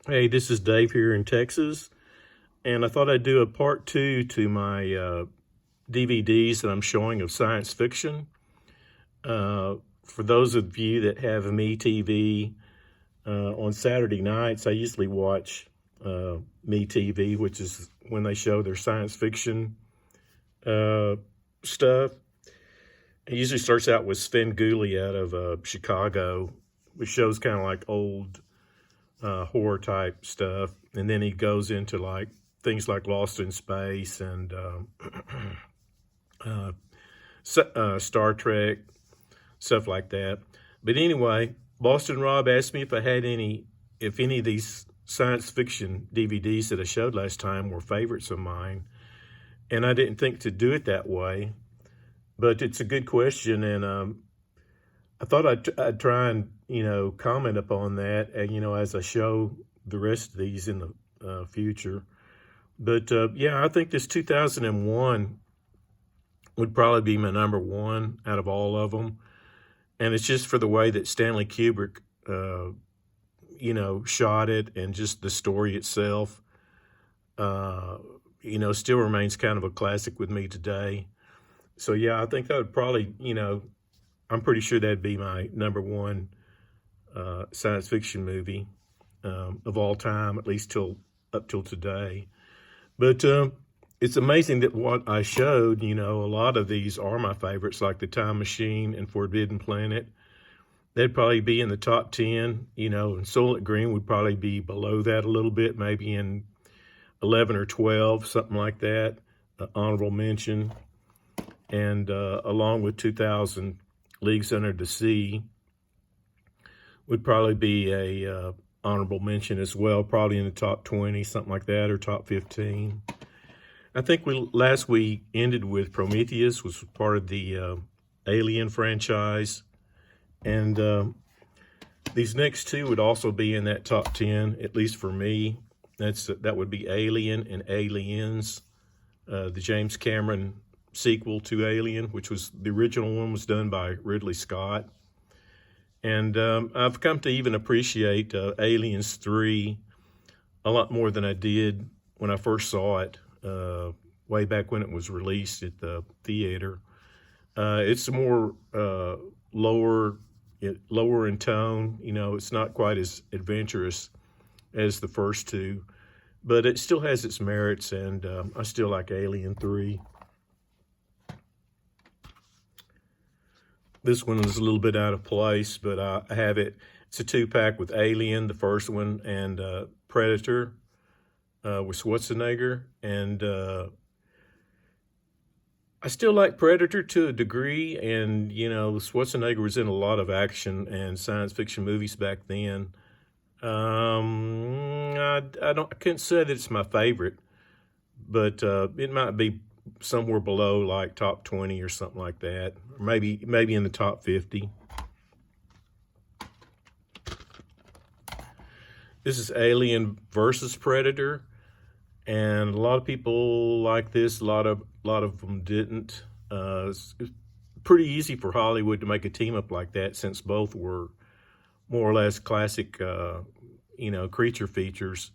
Hey, this is Dave here in Texas, and I thought I'd do a part two to my DVDs that I'm showing of science fiction. For those of you that have MeTV, on Saturday nights, I usually watch MeTV, which is when they show their science fiction stuff. It usually starts out with Sven Gulli out of Chicago, which shows kind of like old horror type stuff, and then he goes into like things like Lost in Space and Star Trek, stuff like that. But anyway, Boston Rob asked me if if any of these science fiction DVDs that I showed last time were favorites of mine, and I didn't think to do it that way, but it's a good question, and I thought I'd try and comment upon that, and as I show the rest of these in the future. But yeah, I think this 2001 would probably be my number one out of all of them, and it's just for the way that Stanley Kubrick, shot it, and just the story itself. Still remains kind of a classic with me today. So yeah, I think that would probably, I'm pretty sure that'd be my number one science fiction movie of all time, at least up till today. But it's amazing that what I showed, a lot of these are my favorites, like The Time Machine and Forbidden Planet. They'd probably be in the top 10, and Soylent Green would probably be below that a little bit, maybe in 11 or 12, something like that, honorable mention. And along with 2000 Leagues Under the Sea would probably be a honorable mention as well, probably in the top 20, something like that, or top 15. I think last week ended with Prometheus, which was part of the Alien franchise. And these next two would also be in that top 10, at least for me. That would be Alien and Aliens, the James Cameron sequel to Alien, which was the original one was done by Ridley Scott. And I've come to even appreciate Aliens 3 a lot more than I did when I first saw it, way back when it was released at the theater. It's more lower in tone. It's not quite as adventurous as the first two, but it still has its merits, and I still like Alien 3. This one is a little bit out of place, but I have it. It's a 2-pack with Alien, the first one, and Predator with Schwarzenegger. And I still like Predator to a degree, and Schwarzenegger was in a lot of action and science fiction movies back then. I couldn't say that it's my favorite, but it might be somewhere below, like top 20 or something like that, or maybe in the top 50. This is Alien versus Predator, and a lot of people like this. A lot of them didn't. It's pretty easy for Hollywood to make a team up like that, since both were more or less classic, creature features,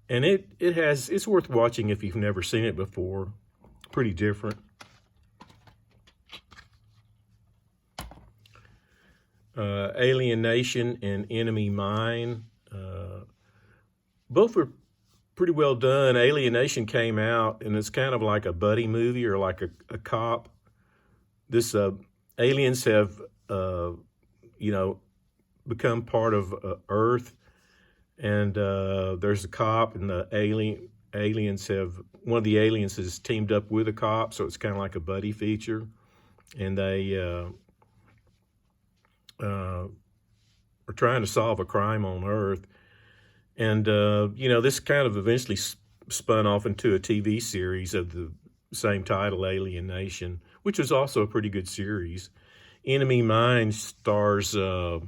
and it's worth watching if you've never seen it before. Pretty different. Alienation and Enemy Mine. Both were pretty well done. Alienation came out, and it's kind of like a buddy movie, or like a cop. This aliens have, become part of Earth, and there's a cop, and one of the aliens has teamed up with a cop, so it's kind of like a buddy feature, and they are trying to solve a crime on Earth. And this kind of eventually spun off into a TV series of the same title, Alienation, which was also a pretty good series. Enemy Mine stars, what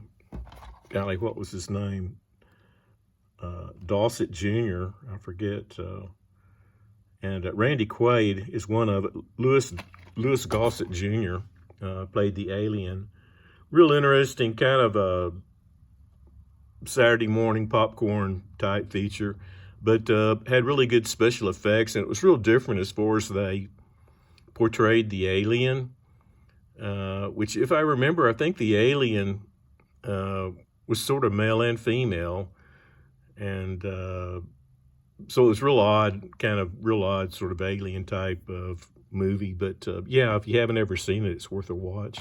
was his name? Dawson Jr., I forget, and Randy Quaid is one of it. Louis Gossett Jr. Played the alien. Real interesting, kind of Saturday morning popcorn type feature, but had really good special effects, and it was real different as far as they portrayed the alien, which, if I remember, I think the alien was sort of male and female, and so it was real odd, sort of alien type of movie. But yeah, if you haven't ever seen it, it's worth a watch.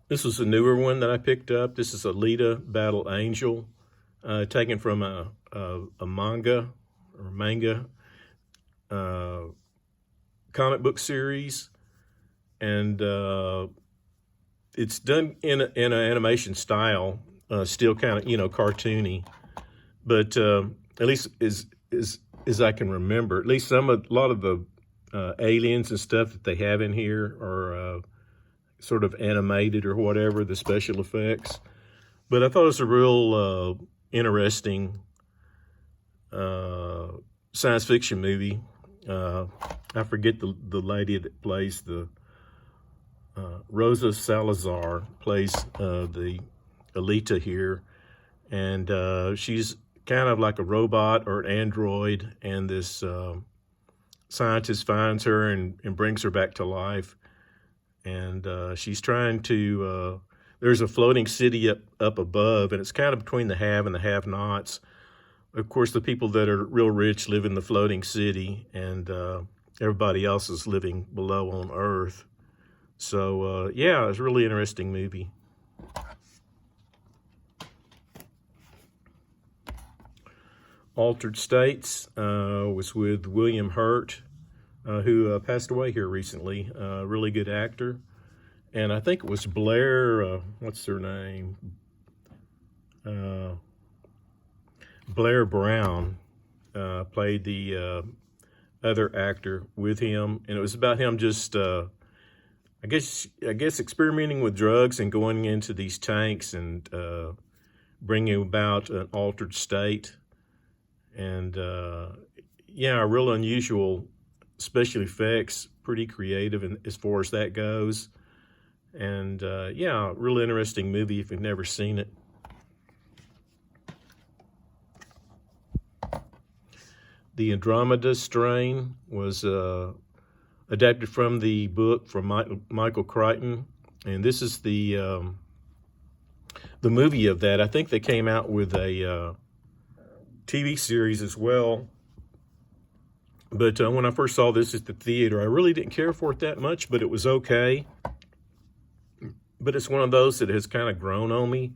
This was a newer one that I picked up. This is a Leta Battle Angel, taken from a manga comic book series, and it's done in an animation style, still kind of cartoony, but at least as I can remember, at least a lot of the aliens and stuff that they have in here are sort of animated or whatever, the special effects. But I thought it was a real interesting science fiction movie. I forget the lady that plays the Rosa Salazar plays the Leta here, and she's kind of like a robot or an android, and this scientist finds her and brings her back to life. And she's trying to, there's a floating city up above, and it's kind of between the have and the have-nots. Of course, the people that are real rich live in the floating city, and everybody else is living below on Earth. So, yeah, it's a really interesting movie. Altered States was with William Hurt, who passed away here recently. Really good actor. And I think it was Blair, what's her name? Blair Brown played the other actor with him. And it was about him just, I guess experimenting with drugs and going into these tanks and bringing about an altered state. And yeah, real unusual special effects, pretty creative as far as that goes. And yeah, really interesting movie if you've never seen it. The Andromeda Strain was adapted from the book from Michael Crichton, and this is the movie of that. I think they came out with a TV series as well. But when I first saw this at the theater, I really didn't care for it that much, but it was okay. But it's one of those that has kind of grown on me.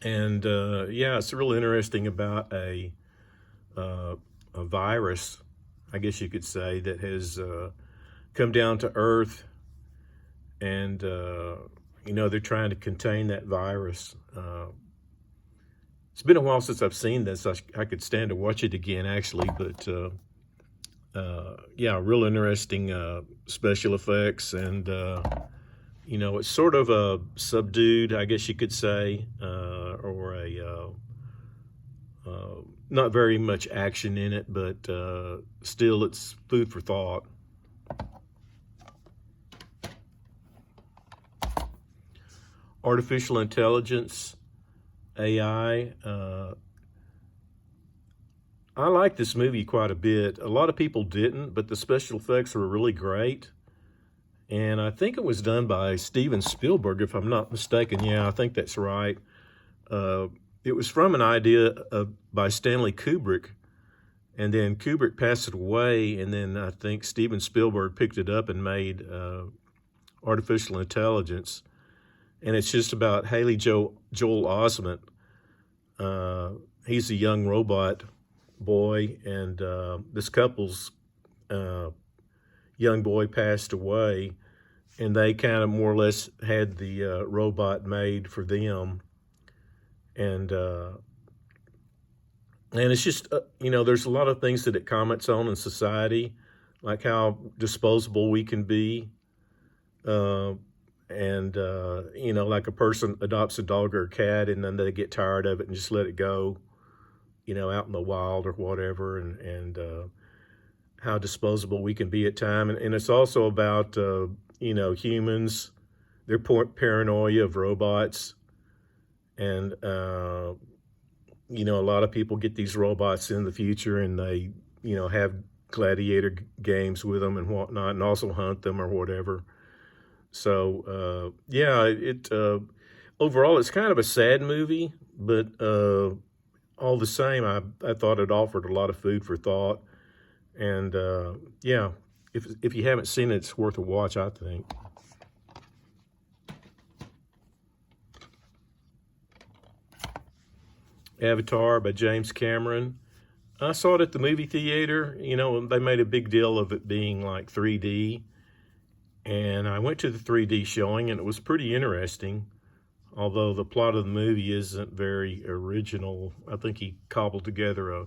And yeah, it's really interesting about a virus, I guess you could say, that has come down to Earth. And, they're trying to contain that virus. It's been a while since I've seen this. I could stand to watch it again, actually. But, yeah, real interesting special effects. And, it's sort of a subdued, I guess you could say, or a not very much action in it, but still it's food for thought. Artificial intelligence, AI. I like this movie quite a bit. A lot of people didn't, but the special effects were really great. And I think it was done by Steven Spielberg, if I'm not mistaken. Yeah, I think that's right. It was from an idea by Stanley Kubrick, and then Kubrick passed it away, and then I think Steven Spielberg picked it up and made Artificial Intelligence. And it's just about Haley Joel Osment. He's a young robot boy, and this couple's young boy passed away, and they kind of more or less had the robot made for them. And it's just, there's a lot of things that it comments on in society, like how disposable we can be. Like a person adopts a dog or a cat, and then they get tired of it and just let it go, out in the wild or whatever, and how disposable we can be at time. And it's also about, humans their paranoia of robots. And, a lot of people get these robots in the future and they, have gladiator games with them and whatnot, and also hunt them or whatever. So, overall, it's kind of a sad movie, but all the same, I thought it offered a lot of food for thought. And, if you haven't seen it, it's worth a watch, I think. Avatar by James Cameron. I saw it at the movie theater. They made a big deal of it being like 3D. And I went to the 3D showing, and it was pretty interesting. Although the plot of the movie isn't very original. I think he cobbled together a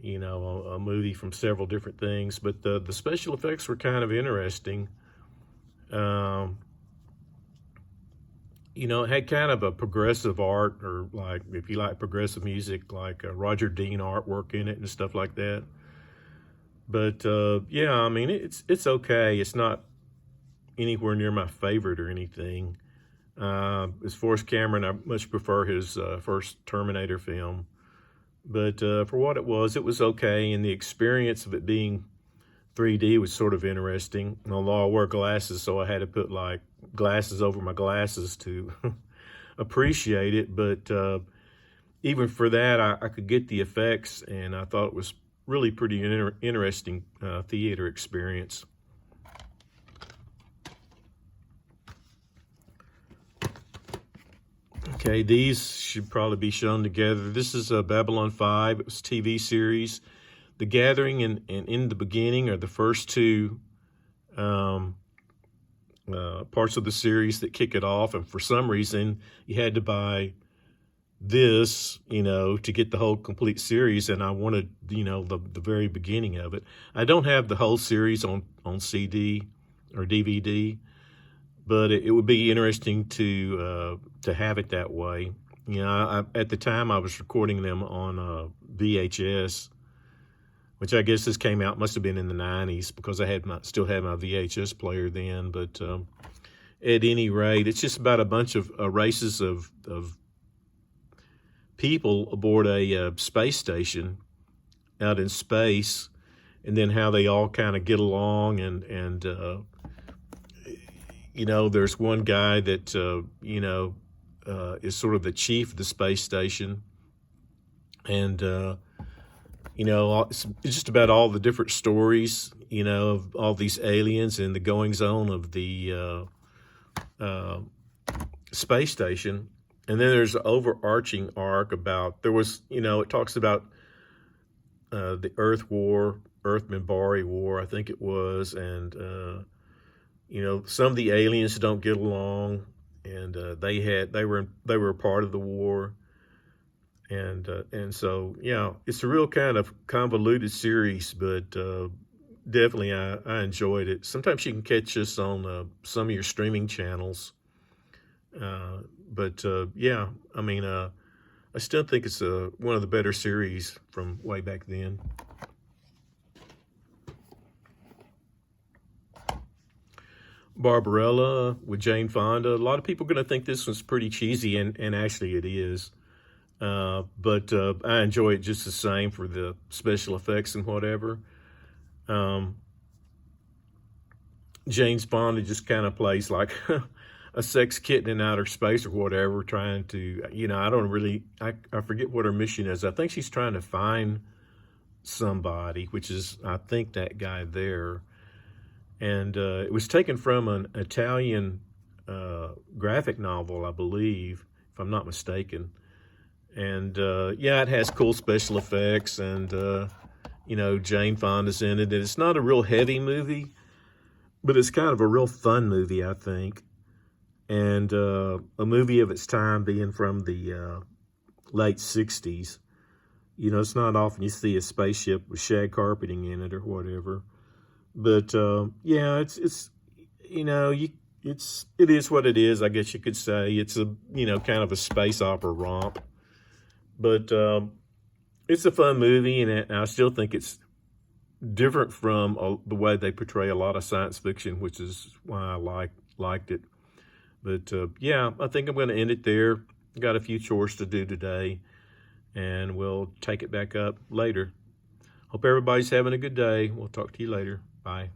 movie from several different things. But the special effects were kind of interesting. It had kind of a progressive art, or like, if you like progressive music, like Roger Dean artwork in it and stuff like that. But it's okay. It's not anywhere near my favorite or anything. As far as Cameron, I much prefer his first Terminator film. But for what it was okay, and the experience of it being 3D was sort of interesting. And although I wear glasses, so I had to put like glasses over my glasses to appreciate it. But even for that, I could get the effects, and I thought it was really pretty interesting theater experience. Okay, these should probably be shown together. This is Babylon 5. It was a TV series. The Gathering and In the Beginning are the first two parts of the series that kick it off. And for some reason, you had to buy this, to get the whole complete series. And I wanted, the very beginning of it. I don't have the whole series on CD or DVD, but it would be interesting to have it that way. At the time I was recording them on VHS, which I guess this came out, must have been in the 90s, because I still had my VHS player then. But at any rate, it's just about a bunch of races of people aboard a space station out in space, and then how they all kind of get along. And there's one guy that, is sort of the chief of the space station. And, it's just about all the different stories, of all these aliens and the goings on of the space station. And then there's an overarching arc about, it talks about the Earth War, Earth-Minbari War, I think it was. And, some of the aliens don't get along, and they were a part of the war. And so, it's a real kind of convoluted series, but definitely I enjoyed it. Sometimes you can catch us on some of your streaming channels. But I still think it's one of the better series from way back then. Barbarella with Jane Fonda. A lot of people are going to think this one's pretty cheesy, and actually it is. But I enjoy it just the same for the special effects and whatever. Jane Fonda just kind of plays like a sex kitten in outer space or whatever, trying to, I forget what her mission is. I think she's trying to find somebody, which is, I think, that guy there. And it was taken from an Italian graphic novel, I believe, if I'm not mistaken. And it has cool special effects, and Jane Fonda's in it. And it's not a real heavy movie, but it's kind of a real fun movie, I think. And a movie of its time, being from the late 60s. It's not often you see a spaceship with shag carpeting in it or whatever. But it is what it is, I guess you could say. It's a kind of a space opera romp. But it's a fun movie, and I still think it's different from the way they portray a lot of science fiction, which is why I liked it. But yeah, I think I'm going to end it there. Got a few chores to do today, and we'll take it back up later. Hope everybody's having a good day. We'll talk to you later. Bye.